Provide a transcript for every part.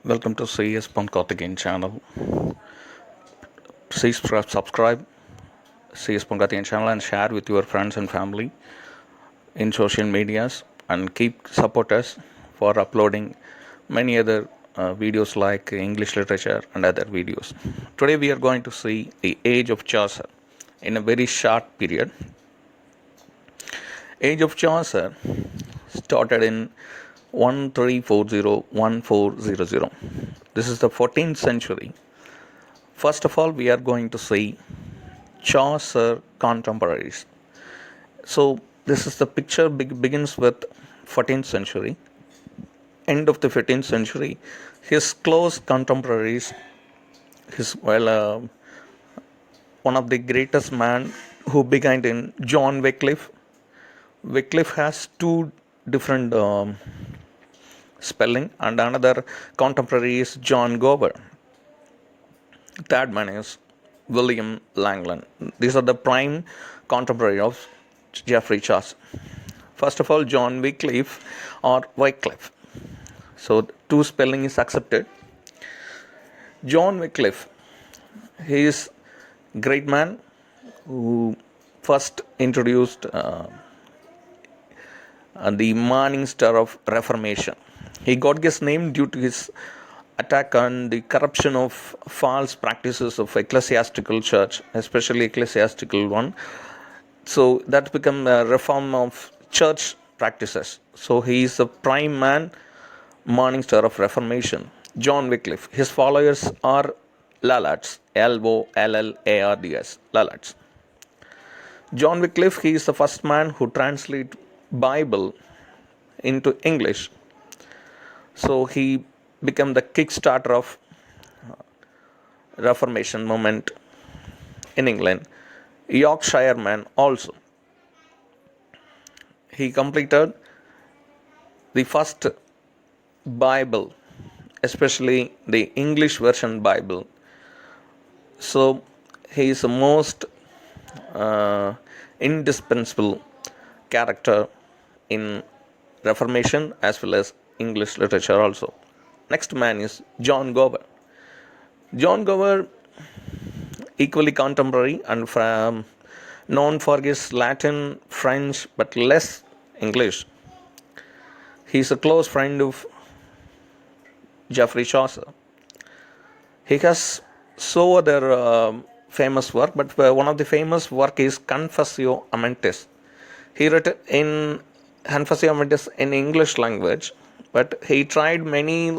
Welcome to CS Pankarthikeyan channel. Please subscribe CS Pankarthikeyan channel and share with your friends and family in social medias and keep support us for uploading many other videos like English literature and other videos. Today we are going to see the age of Chaucer in a very short period. Age of Chaucer started in 1340-1400. This is the 14th century. First of all, we are going to see Chaucer contemporaries. So this is the picture begins with 14th century. End of the 15th century, his close contemporaries, one of the greatest man who began in John Wycliffe. Wycliffe has two different spelling, and another contemporary is John Gower. Third man is William Langland. These are the prime contemporary of Geoffrey Chaucer. First of all, John Wycliffe or Wycliffe. So two spelling is accepted. John Wycliffe, he is great man who first introduced the morning star of Reformation. He got his name due to his attack on the corruption of false practices of ecclesiastical church, especially ecclesiastical one. So that became a reform of church practices. So he is a prime man, morning star of Reformation. John Wycliffe. His followers are Lollards, Lollards, Lollards. John Wycliffe, he is the first man who translated Bible into English. So he became the kickstarter of Reformation movement in England. Yorkshireman also. He completed the first Bible, especially the English version Bible. So he is the most indispensable character in Reformation as well as English literature also. Next man is John Gower. John Gower, equally contemporary and known for his Latin, French, but less English. He is a close friend of Geoffrey Chaucer. He has so other famous work, but one of the famous work is Confessio Amantis. He wrote in Confessio Amantis in English language, but he tried many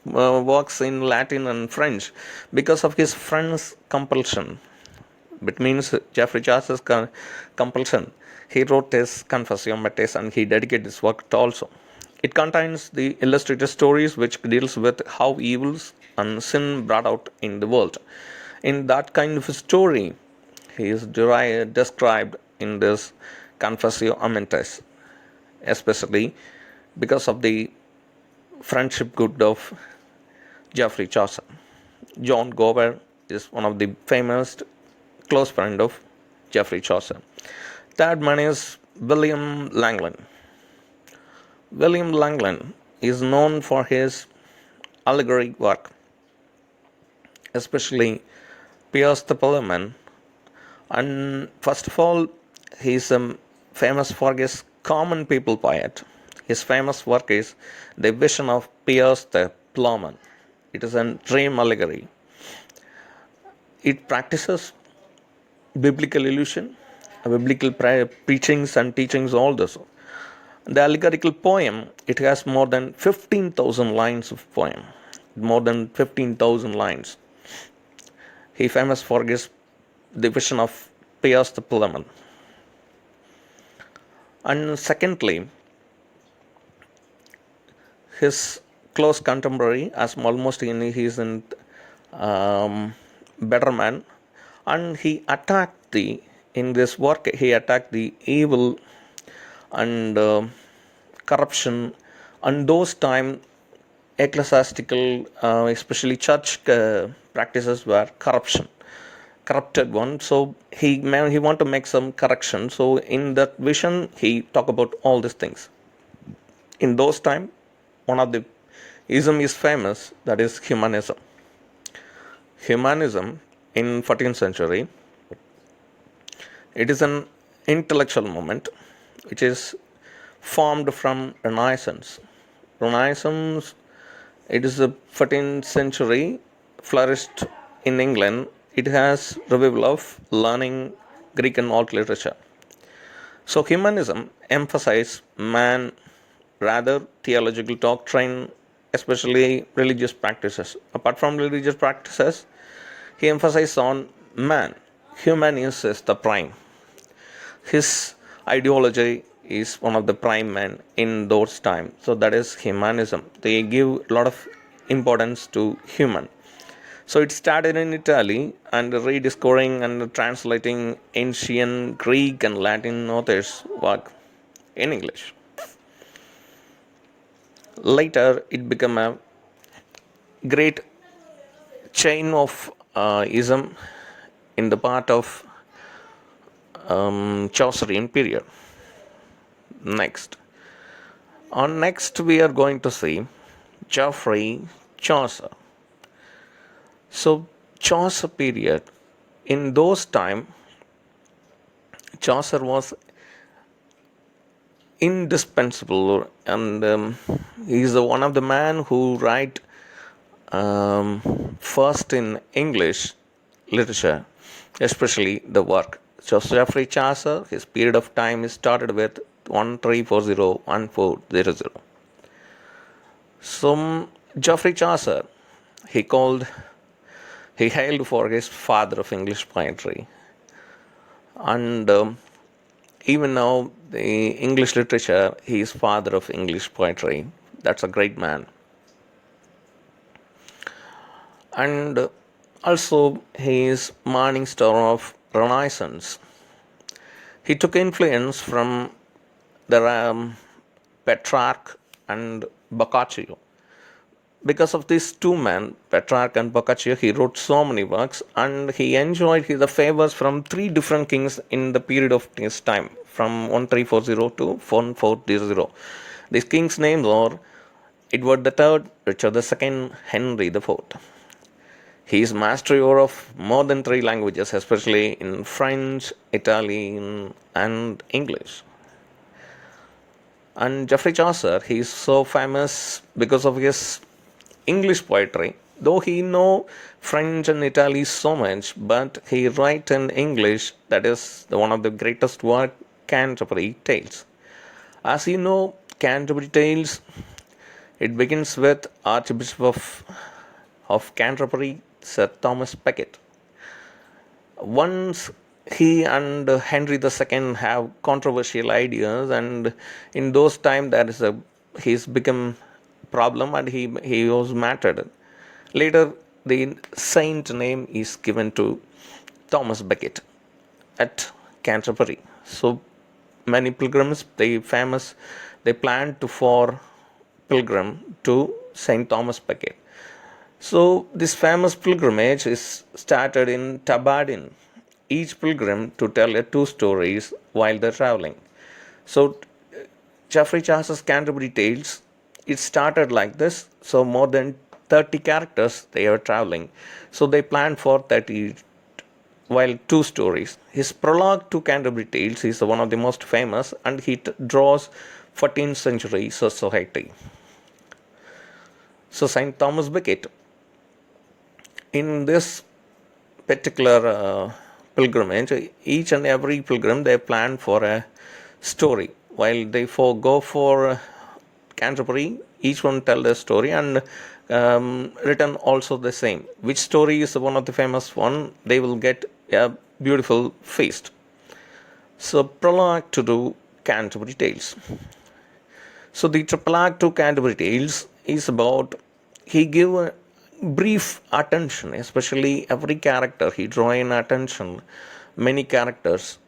works in Latin and French because of his friend's compulsion. It means Geoffrey Chaucer's compulsion. He wrote his Confessio Amantis and he dedicated his work also. It contains the illustrated stories which deals with how evils and sin brought out in the world. In that kind of a story, he is described in this Confessio Amantis, especially because of the friendship good of Geoffrey Chaucer. John Gower is one of the famous close friend of Geoffrey Chaucer. Third man is William Langland. William Langland is known for his allegoric work, especially Piers the Plowman. And first of all, he is famous for his common people poet. His famous work is The Vision of Piers the Plowman. It is a dream allegory. It practices biblical illusion, biblical preachings and teachings, all this. The allegorical poem, it has more than 15,000 lines of poem. More than 15,000 lines. He is famous for his The Vision of Piers the Plowman. And secondly, his close contemporary, as almost he is in better man, and he attacked in this work he attacked the evil and corruption, and those time ecclesiastical, especially church practices were corrupted one. So he want to make some correction. So in that vision he talk about all these things. In those time, one of the ism is famous, that is humanism. Humanism in 14th century, it is an intellectual movement which is formed from Renaissance. Renaissance, it is the 14th century, flourished in England. It has revival of learning Greek and alt literature. So humanism emphasizes man rather theological doctrine, especially religious practices. Apart from religious practices, he emphasizes on man. Humanus is the prime. His ideology is one of the prime men in those times. So that is humanism. They give a lot of importance to human. So it started in Italy and rediscovering and translating ancient Greek and Latin authors' work in English. Later, it became a great chain of ism in the part of Chaucerian period. Next, we are going to see Geoffrey Chaucer. So Chaucer period, in those time, Chaucer was indispensable, and he is one of the man who write first in English literature, especially the work. So Geoffrey Chaucer, his period of time is started with 1340-1400. So Geoffrey Chaucer, he hailed for his father of English poetry, and even now the English literature, he is father of English poetry. That's a great man. And also he is morning star of Renaissance. He took influence from the Petrarch and Boccaccio. Because of these two men, Petrarch and Boccaccio, he wrote so many works, and he enjoyed the favors from three different kings in the period of his time, from 1340 to 1400. These kings' names are Edward III, Richard II, Henry IV. He is master of more than three languages, especially in French, Italian, and English. And Geoffrey Chaucer, he is so famous because of his English poetry. Though he know French and Italy so much, but he write in English. That is one of the greatest work, Canterbury Tales. As you know, Canterbury Tales, it begins with Archbishop of Canterbury, Sir Thomas Becket. Once he and Henry II have controversial ideas, and in those times he's become problem, and he was martyred. Later, the saint name is given to Thomas Becket at Canterbury. So many pilgrims, they planned for pilgrim to Saint Thomas Becket. So this famous pilgrimage is started in Tabardin. Each pilgrim to tell two stories while they're traveling. So Geoffrey Chaucer's Canterbury Tales, it started like this. So more than 30 characters they are traveling. So they planned for 30 while two stories. His prologue to Canterbury Tales is one of the most famous, and he draws 14th century society. So Saint Thomas Becket, in this particular pilgrimage, each and every pilgrim, they plan for a story. While they go for Canterbury, each one tell their story, and written also the same. Which story is one of the famous one, they will get a beautiful feast. So prologue to do Canterbury Tales. So the prologue to Canterbury Tales is about, he give a brief attention, especially every character. He draw in attention many characters.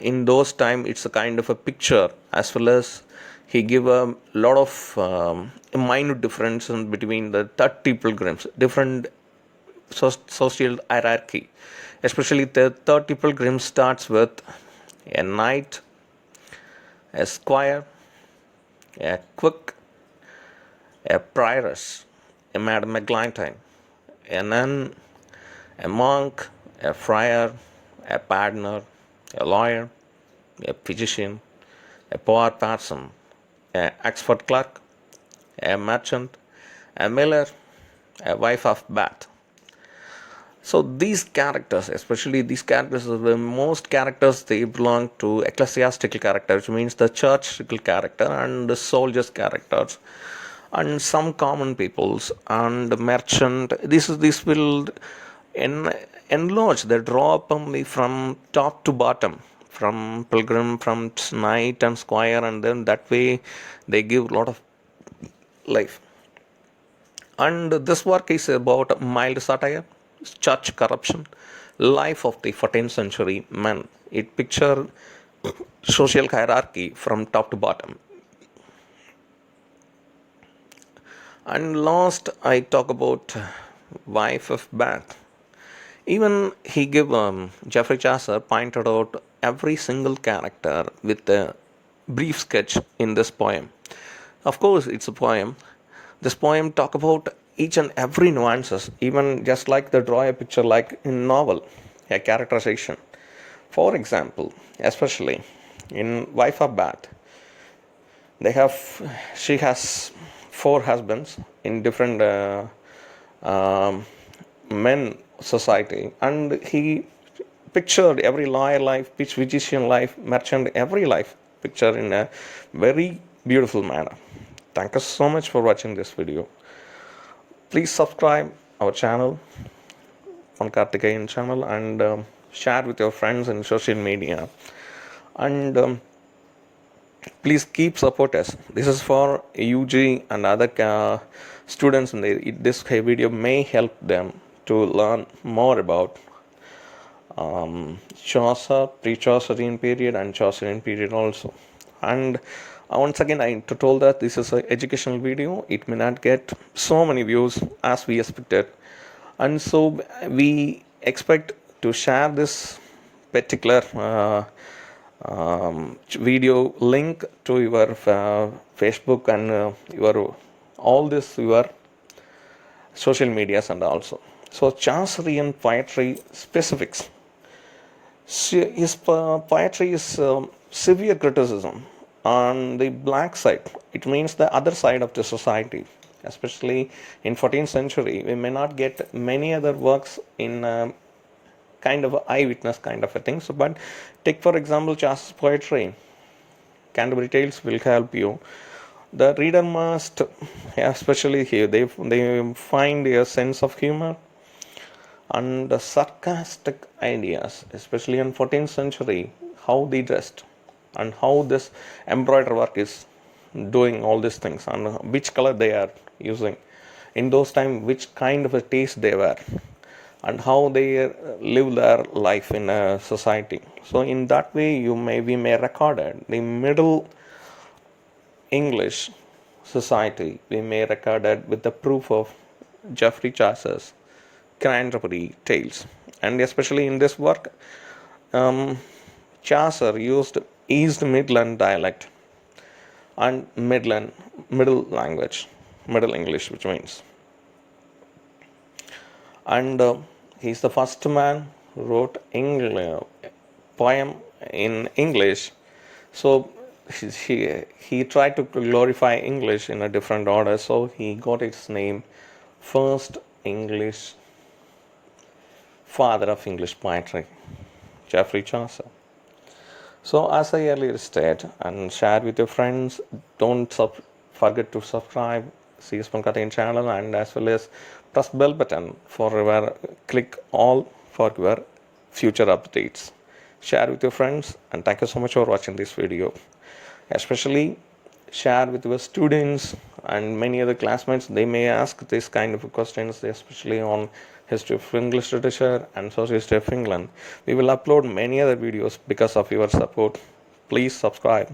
In those time, it's a kind of a picture, as well as he give a lot of minute difference between the 30 pilgrims, different social hierarchy. Especially the 30 pilgrims starts with a knight, a squire, a cook, a prioress, a Madame Eglantine, a nun, a monk, a friar, a pardoner, a lawyer, a physician, a poor person, a Oxford clerk, a merchant, a miller, a wife of Bath. So these characters, especially these characters, the most characters they belong to ecclesiastical character, which means the churchical character and the soldiers characters, and some common peoples and merchant. This will enlarge the draw upon me from top to bottom, from pilgrim, from knight and squire, and then that way they give a lot of life. And this work is about mild satire, church corruption, life of the 14th century men. It picture social hierarchy from top to bottom. And last, I talk about wife of Bath. Even he give Geoffrey Chaucer pointed out every single character with a brief sketch in this poem. Of course, it's a poem. This poem talk about each and every nuances, even just like the draw a picture like in novel, a characterization. For example, especially in Wife of Bath, she has 4 husbands in different men society, and he pictured every lawyer life, physician life, merchant, every life picture in a very beautiful manner. Thank you so much for watching this video. Please subscribe our channel, Karthikeyan channel, and share with your friends in social media. And please keep support us. This is for UG and other students, and this video may help them to learn more about Chaucer, pre-Chaucerian period, and Chaucerian period also. And once again, I told that this is an educational video. It may not get so many views as we expected, and so we expect to share this particular video link to your Facebook and your social medias and also. So Chaucerian poetry specifics. His poetry is severe criticism on the black side. It means the other side of the society. Especially in 14th century, we may not get many other works in kind of eyewitness kind of a thing. So, but take for example Chaucer's poetry. Canterbury Tales will help you. The reader must, especially here, they find a sense of humor and the sarcastic ideas, especially in 14th century, how they dressed and how this embroidery work is doing all these things and which color they are using. In those times, which kind of a taste they were and how they live their life in a society. So in that way, we may record it. The Middle English society, we may record it with the proof of Geoffrey Chaucer's Canterbury Tales. And especially in this work, Chaucer used East Midland dialect and Middle English, which means. And he's the first man who wrote poem in English. So he tried to glorify English in a different order. So he got its name, First English Father of English Poetry, Geoffrey Chaucer. So as I earlier said, and share with your friends, don't forget to subscribe CS1 Karthikeyan channel, and as well as press bell button for your click all for your future updates. Share with your friends, and thank you so much for watching this video. Especially share with your students and many other classmates. They may ask this kind of questions, especially on history of English literature and social history of England. We will upload many other videos because of your support. Please subscribe.